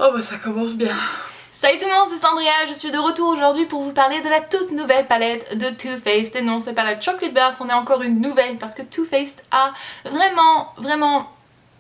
Oh bah ça commence bien. Salut tout le monde, c'est Sandria, je suis de retour aujourd'hui pour vous parler de la toute nouvelle palette de Too Faced. Et non, c'est pas la Chocolate Bath, on est encore une nouvelle parce que Too Faced a vraiment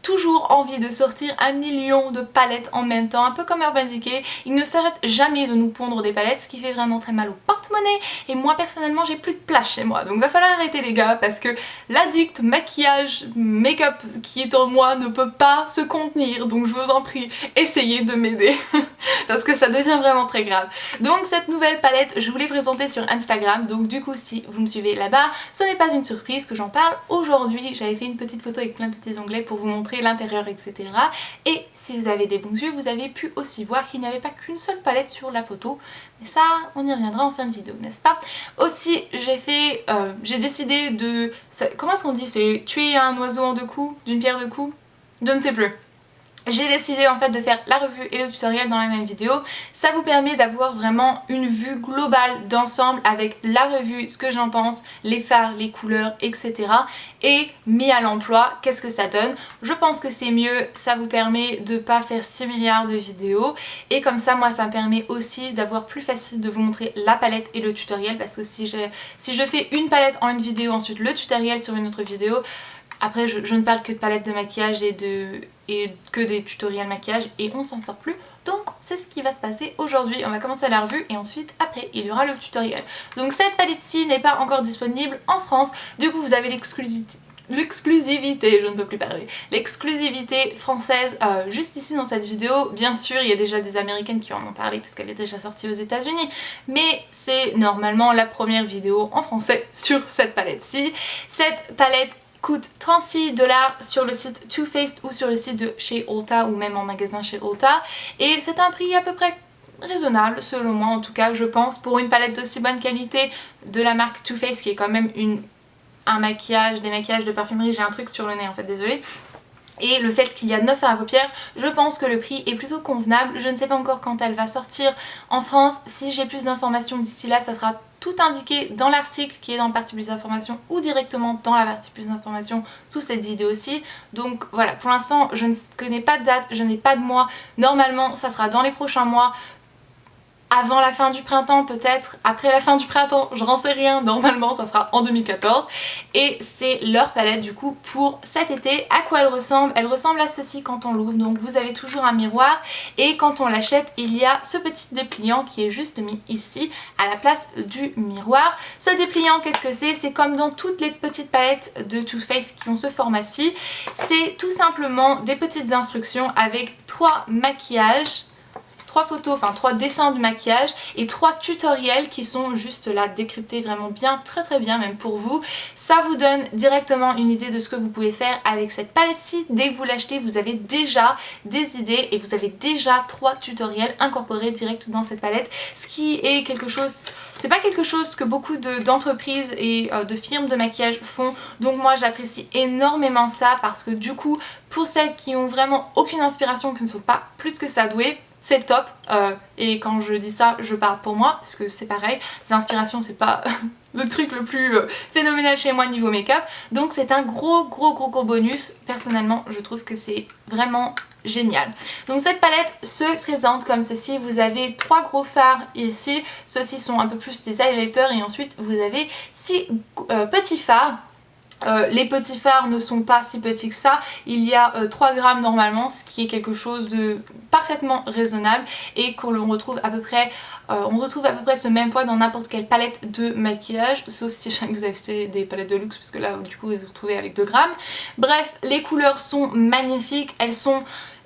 toujours envie de sortir 1 million de palettes en même temps, un peu comme Urban Decay. Ils ne s'arrêtent jamais de nous pondre des palettes, ce qui fait vraiment très mal au porte-monnaie. Et moi personnellement j'ai plus de place chez moi, donc va falloir arrêter les gars, parce que l'addict maquillage, make-up qui est en moi ne peut pas se contenir. Donc je vous en prie, essayez de m'aider parce que ça devient vraiment très grave. Donc cette nouvelle palette, je vous l'ai présentée sur Instagram, donc du coup si vous me suivez là-bas, ce n'est pas une surprise que j'en parle aujourd'hui. J'avais fait une petite photo avec plein de petits onglets pour vous montrer l'intérieur, etc. Et si vous avez des bons yeux, vous avez pu aussi voir qu'il n'y avait pas qu'une seule palette sur la photo. Mais ça, on y reviendra en fin de vidéo, n'est-ce pas? Aussi, j'ai décidé de... Comment est-ce qu'on dit? C'est tuer un oiseau en 2 coups? D'une pierre 2 coups? Je ne sais plus. J'ai décidé en fait de faire la revue et le tutoriel dans la même vidéo. Ça vous permet d'avoir vraiment une vue globale d'ensemble avec la revue, ce que j'en pense, les fards, les couleurs, etc. Et mis à l'emploi, qu'est-ce que ça donne? Je pense que c'est mieux, ça vous permet de pas faire 6 milliards de vidéos. Et comme ça, moi, ça me permet aussi d'avoir plus facile de vous montrer la palette et le tutoriel. Parce que si je fais une palette en une vidéo, ensuite le tutoriel sur une autre vidéo, après je ne parle que de palette de maquillage et que des tutoriels maquillage et on s'en sort plus. Donc c'est ce qui va se passer aujourd'hui. On va commencer la revue et ensuite après il y aura le tutoriel. Donc cette palette-ci n'est pas encore disponible en France. Du coup vous avez l'exclusivité, je ne peux plus parler, l'exclusivité française juste ici dans cette vidéo. Bien sûr il y a déjà des américaines qui en ont parlé parce qu'elle est déjà sortie aux États-Unis, mais c'est normalement la première vidéo en français sur cette palette-ci. Cette palette coûte 36$ sur le site Too Faced ou sur le site de chez Ulta ou même en magasin chez Ulta, et c'est un prix à peu près raisonnable selon moi, en tout cas je pense, pour une palette d'aussi bonne qualité de la marque Too Faced, qui est quand même des maquillages de parfumerie. J'ai un truc sur le nez en fait, désolée. Et le fait qu'il y a 9 fards à paupières, je pense que le prix est plutôt convenable. Je ne sais pas encore quand elle va sortir en France. Si j'ai plus d'informations d'ici là, ça sera tout indiqué dans l'article qui est dans la partie plus d'informations ou directement dans la partie plus d'informations sous cette vidéo aussi. Donc voilà, pour l'instant je ne connais pas de date, je n'ai pas de mois. Normalement ça sera dans les prochains mois. Avant la fin du printemps peut-être, après la fin du printemps, j'en sais rien, normalement ça sera en 2014. Et c'est leur palette du coup pour cet été. À quoi elle ressemble? Elle ressemble à ceci quand on l'ouvre, donc vous avez toujours un miroir et quand on l'achète il y a ce petit dépliant qui est juste mis ici à la place du miroir. Ce dépliant, qu'est-ce que c'est? C'est comme dans toutes les petites palettes de Too Faced qui ont ce format-ci. C'est tout simplement des petites instructions avec 3 maquillages, 3 photos, enfin 3 dessins de maquillage et 3 tutoriels qui sont juste là décryptés vraiment bien, très bien même pour vous. Ça vous donne directement une idée de ce que vous pouvez faire avec cette palette-ci. Dès que vous l'achetez, vous avez déjà des idées et vous avez déjà 3 tutoriels incorporés direct dans cette palette, ce qui est quelque chose, c'est pas quelque chose que beaucoup d'entreprises et de firmes de maquillage font. Donc moi j'apprécie énormément ça parce que du coup, pour celles qui ont vraiment aucune inspiration, qui ne sont pas plus que ça douées, c'est le top. Et quand je dis ça, je parle pour moi parce que c'est pareil, les inspirations c'est pas le truc le plus phénoménal chez moi niveau make-up, donc c'est un gros bonus. Personnellement je trouve que c'est vraiment génial. Donc cette palette se présente comme ceci. Vous avez 3 gros fards ici, ceux-ci sont un peu plus des highlighters et ensuite vous avez 6 petits fards. Les petits fards ne sont pas si petits que ça, il y a 3 grammes normalement, ce qui est quelque chose de parfaitement raisonnable et qu'on retrouve à peu près ce même poids dans n'importe quelle palette de maquillage, sauf si jamais vous achetez des palettes de luxe parce que là du coup vous vous retrouvez avec 2 grammes. Bref, les couleurs sont magnifiques, elles sont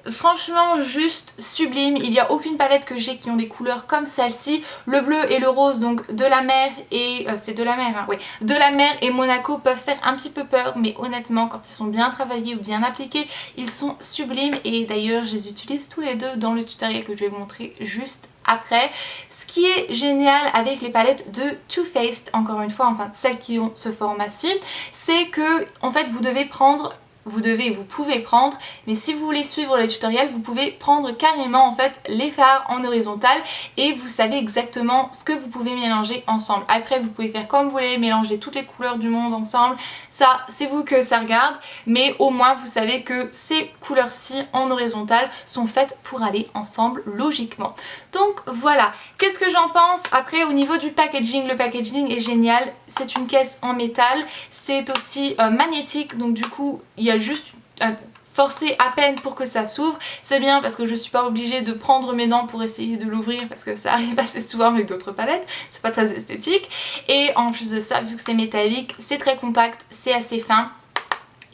franchement juste sublime. Il n'y a aucune palette que j'ai qui ont des couleurs comme celle-ci. Le bleu et le rose, donc de la mer et c'est de la mer, hein, ouais. De la mer et Monaco peuvent faire un petit peu peur, mais honnêtement quand ils sont bien travaillés ou bien appliqués, ils sont sublimes. Et d'ailleurs je les utilise tous les deux dans le tutoriel que je vais vous montrer juste après. Ce qui est génial avec les palettes de Too Faced, encore une fois, enfin celles qui ont ce format-ci, c'est que en fait vous devez prendre vous devez et vous pouvez prendre, mais si vous voulez suivre les tutoriels, vous pouvez prendre carrément en fait les fards en horizontal et vous savez exactement ce que vous pouvez mélanger ensemble. Après vous pouvez faire comme vous voulez, mélanger toutes les couleurs du monde ensemble, ça c'est vous que ça regarde, mais au moins vous savez que ces couleurs-ci en horizontal sont faites pour aller ensemble logiquement. Donc voilà, qu'est-ce que j'en pense? Après au niveau du packaging, le packaging est génial, c'est une caisse en métal, c'est aussi magnétique, donc du coup il y a juste forcer à peine pour que ça s'ouvre. C'est bien parce que je suis pas obligée de prendre mes dents pour essayer de l'ouvrir parce que ça arrive assez souvent avec d'autres palettes, c'est pas très esthétique. Et en plus de ça, vu que c'est métallique, c'est très compact, c'est assez fin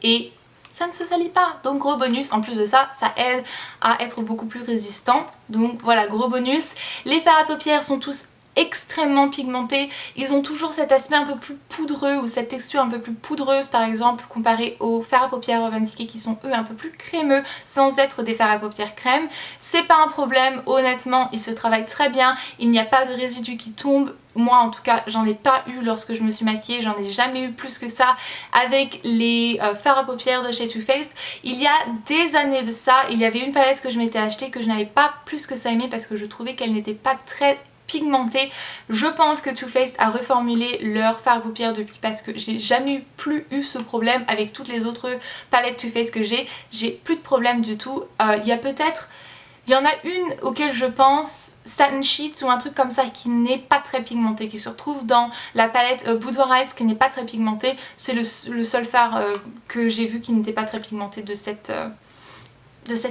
et ça ne se salit pas, donc gros bonus. En plus de ça, ça aide à être beaucoup plus résistant, donc voilà, gros bonus. Les fards à paupières sont tous extrêmement pigmentés, ils ont toujours cet aspect un peu plus poudreux ou cette texture un peu plus poudreuse par exemple comparé aux fards à paupières Urban Decay qui sont eux un peu plus crémeux sans être des fards à paupières crème. C'est pas un problème, honnêtement ils se travaillent très bien, il n'y a pas de résidus qui tombent. Moi en tout cas j'en ai pas eu lorsque je me suis maquillée, j'en ai jamais eu plus que ça avec les fards à paupières de chez Too Faced. Il y a des années de ça, il y avait une palette que je m'étais achetée que je n'avais pas plus que ça aimé parce que je trouvais qu'elle n'était pas très pigmentée. Je pense que Too Faced a reformulé leur fard à paupières depuis parce que j'ai jamais plus eu ce problème avec toutes les autres palettes Too Faced que j'ai plus de problème du tout. Il y en a une auquel je pense, Satin Sheets ou un truc comme ça qui n'est pas très pigmenté, qui se retrouve dans la palette Boudoir Eyes qui n'est pas très pigmenté. C'est le seul fard que j'ai vu qui n'était pas très pigmenté de cette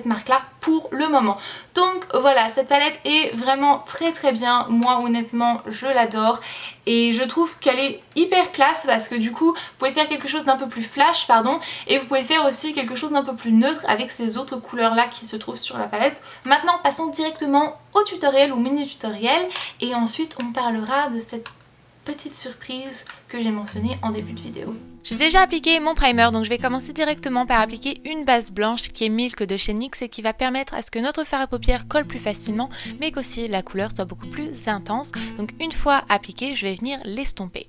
marque là pour le moment. Donc voilà, cette palette est vraiment très très bien, moi honnêtement je l'adore et je trouve qu'elle est hyper classe parce que du coup vous pouvez faire quelque chose d'un peu plus flash pardon et vous pouvez faire aussi quelque chose d'un peu plus neutre avec ces autres couleurs là qui se trouvent sur la palette. Maintenant passons directement au tutoriel ou mini tutoriel et ensuite on parlera de cette petite surprise que j'ai mentionnée en début de vidéo. J'ai déjà appliqué mon primer, donc je vais commencer directement par appliquer une base blanche qui est Milk de chez NYX et qui va permettre à ce que notre fard à paupières colle plus facilement mais qu'aussi la couleur soit beaucoup plus intense. Donc une fois appliqué, je vais venir l'estomper.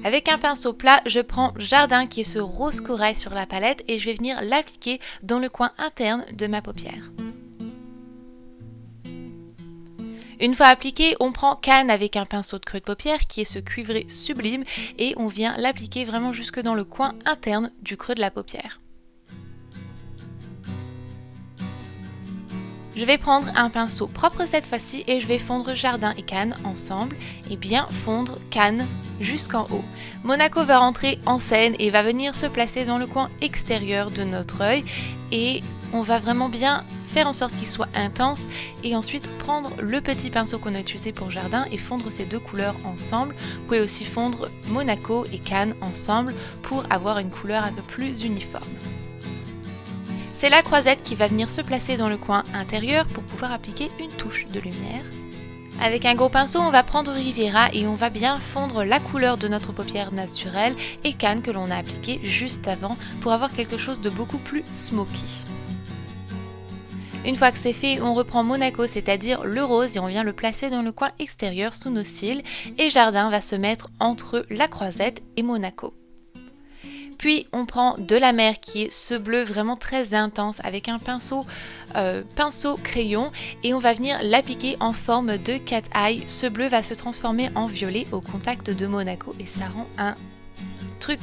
Avec un pinceau plat, je prends Jardin qui est ce rose corail sur la palette et je vais venir l'appliquer dans le coin interne de ma paupière. Une fois appliqué, on prend Cannes avec un pinceau de creux de paupière qui est ce cuivré sublime et on vient l'appliquer vraiment jusque dans le coin interne du creux de la paupière. Je vais prendre un pinceau propre cette fois-ci et je vais fondre Jardin et Cannes ensemble et bien fondre Cannes jusqu'en haut. Monaco va rentrer en scène et va venir se placer dans le coin extérieur de notre œil et on va vraiment bien faire en sorte qu'il soit intense et ensuite prendre le petit pinceau qu'on a utilisé pour Jardin et fondre ces deux couleurs ensemble. Vous pouvez aussi fondre Monaco et Cannes ensemble pour avoir une couleur un peu plus uniforme. C'est la croisette qui va venir se placer dans le coin intérieur pour pouvoir appliquer une touche de lumière. Avec un gros pinceau, on va prendre Riviera et on va bien fondre la couleur de notre paupière naturelle et Cannes que l'on a appliqué juste avant pour avoir quelque chose de beaucoup plus smoky. Une fois que c'est fait, on reprend Monaco, c'est-à-dire le rose, et on vient le placer dans le coin extérieur sous nos cils. Et Jardin va se mettre entre la croisette et Monaco. Puis on prend de la mer qui est ce bleu vraiment très intense avec un pinceau crayon et on va venir l'appliquer en forme de cat eye. Ce bleu va se transformer en violet au contact de Monaco et ça rend un truc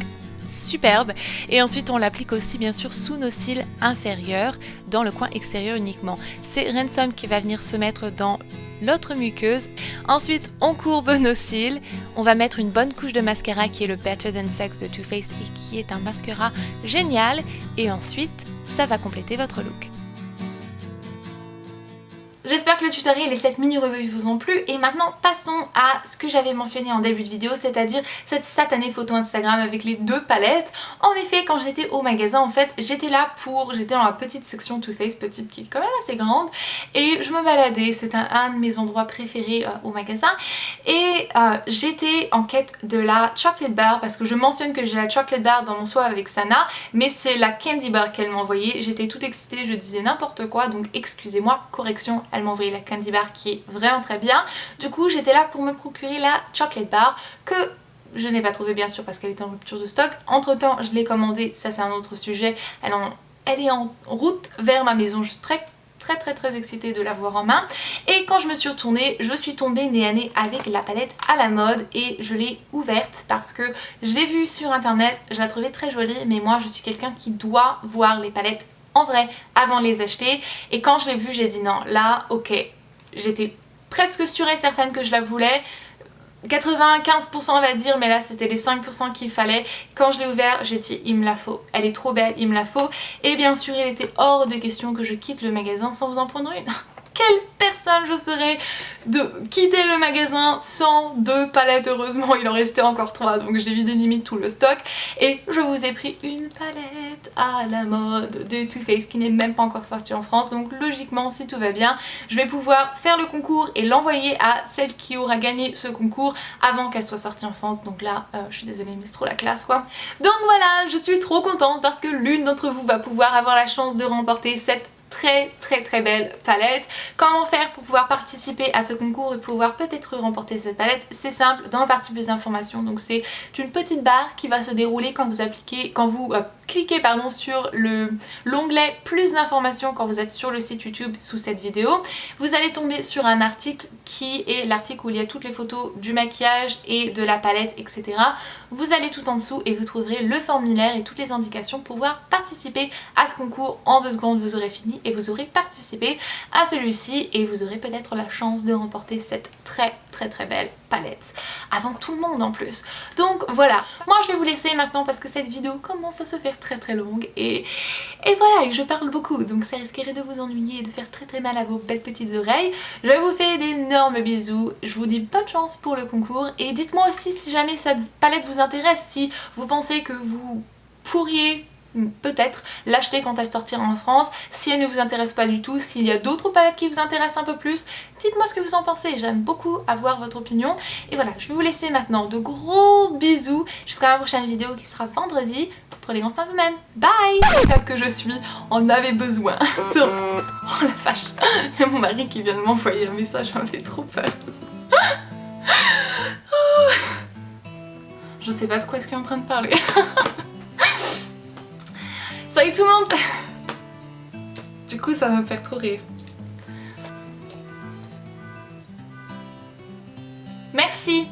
superbe. Et ensuite on l'applique aussi bien sûr sous nos cils inférieurs dans le coin extérieur uniquement. C'est Ransom qui va venir se mettre dans l'autre muqueuse. Ensuite on courbe nos cils, on va mettre une bonne couche de mascara qui est le Better Than Sex de Too Faced et qui est un mascara génial et ensuite ça va compléter votre look. J'espère que le tutoriel et cette mini revue vous ont plu et maintenant passons à ce que j'avais mentionné en début de vidéo, c'est-à-dire cette satanée photo Instagram avec les deux palettes. En effet, quand j'étais au magasin, en fait, j'étais dans la petite section Too Faced, petite qui est quand même assez grande, et je me baladais, c'est un de mes endroits préférés au magasin, et j'étais en quête de la chocolate bar parce que je mentionne que j'ai la chocolate bar dans mon swap avec Sana, mais c'est la candy bar qu'elle m'a envoyée. J'étais toute excitée, je disais n'importe quoi, donc excusez-moi, correction. Elle m'a envoyé la candy bar qui est vraiment très bien. Du coup j'étais là pour me procurer la chocolate bar que Je n'ai pas trouvé bien sûr parce qu'elle était en rupture de stock. Entre temps je l'ai commandée, ça c'est un autre sujet. Elle est en route vers ma maison, je suis très excitée de l'avoir en main. Et quand je me suis retournée, je suis tombée nez à nez avec la palette à la mode et je l'ai ouverte parce que je l'ai vue sur internet, je la trouvais très jolie, mais moi je suis quelqu'un qui doit voir les palettes en vrai avant de les acheter. Et quand je l'ai vue, j'ai dit non, là ok, j'étais presque sûre et certaine que je la voulais. 95% on va dire, mais là c'était les 5% qu'il fallait. Quand je l'ai ouvert, j'ai dit il me la faut, elle est trop belle, il me la faut. Et bien sûr il était hors de question que je quitte le magasin sans vous en prendre une. Quelle personne je serais de quitter le magasin sans 2 palettes. Heureusement il en restait encore 3, donc j'ai vidé limite tout le stock. Et je vous ai pris une palette à la mode de Too Faced qui n'est même pas encore sortie en France. Donc logiquement si tout va bien, je vais pouvoir faire le concours et l'envoyer à celle qui aura gagné ce concours avant qu'elle soit sortie en France. Donc là je suis désolée mais c'est trop la classe quoi. Donc voilà, je suis trop contente parce que l'une d'entre vous va pouvoir avoir la chance de remporter cette très belle palette. Comment faire pour pouvoir participer à ce concours et pouvoir peut-être remporter cette palette? C'est simple, dans la partie plus d'informations, donc c'est une petite barre qui va se dérouler quand vous cliquez sur l'onglet plus d'informations quand vous êtes sur le site YouTube sous cette vidéo. Vous allez tomber sur un article qui est l'article où il y a toutes les photos du maquillage et de la palette, etc. Vous allez tout en dessous et vous trouverez le formulaire et toutes les indications pour pouvoir participer à ce concours. En 2 secondes vous aurez fini et vous aurez participé à celui-ci et vous aurez peut-être la chance de remporter cette très belle palette avant tout le monde en plus. Donc voilà, moi je vais vous laisser maintenant parce que cette vidéo commence à se faire très longue et voilà, et je parle beaucoup donc ça risquerait de vous ennuyer et de faire très mal à vos belles petites oreilles. Je vous fais d'énormes bisous, je vous dis bonne chance pour le concours et dites-moi aussi si jamais cette palette vous intéresse, si vous pensez que vous pourriez peut-être l'acheter quand elle sortira en France. Si elle ne vous intéresse pas du tout, s'il y a d'autres palettes qui vous intéressent un peu plus, dites-moi ce que vous en pensez, j'aime beaucoup avoir votre opinion. Et voilà, je vais vous laisser maintenant, de gros bisous, jusqu'à la prochaine vidéo qui sera vendredi. Prenez soin de vous-même, bye. Que je suis en avait besoin. Oh la vache, il y a mon mari qui vient de m'envoyer un message, ça m'a fait trop peur. Je sais pas de quoi est-ce qu'il est en train de parler. Salut tout le monde. Du coup ça va me faire trop rire. Merci.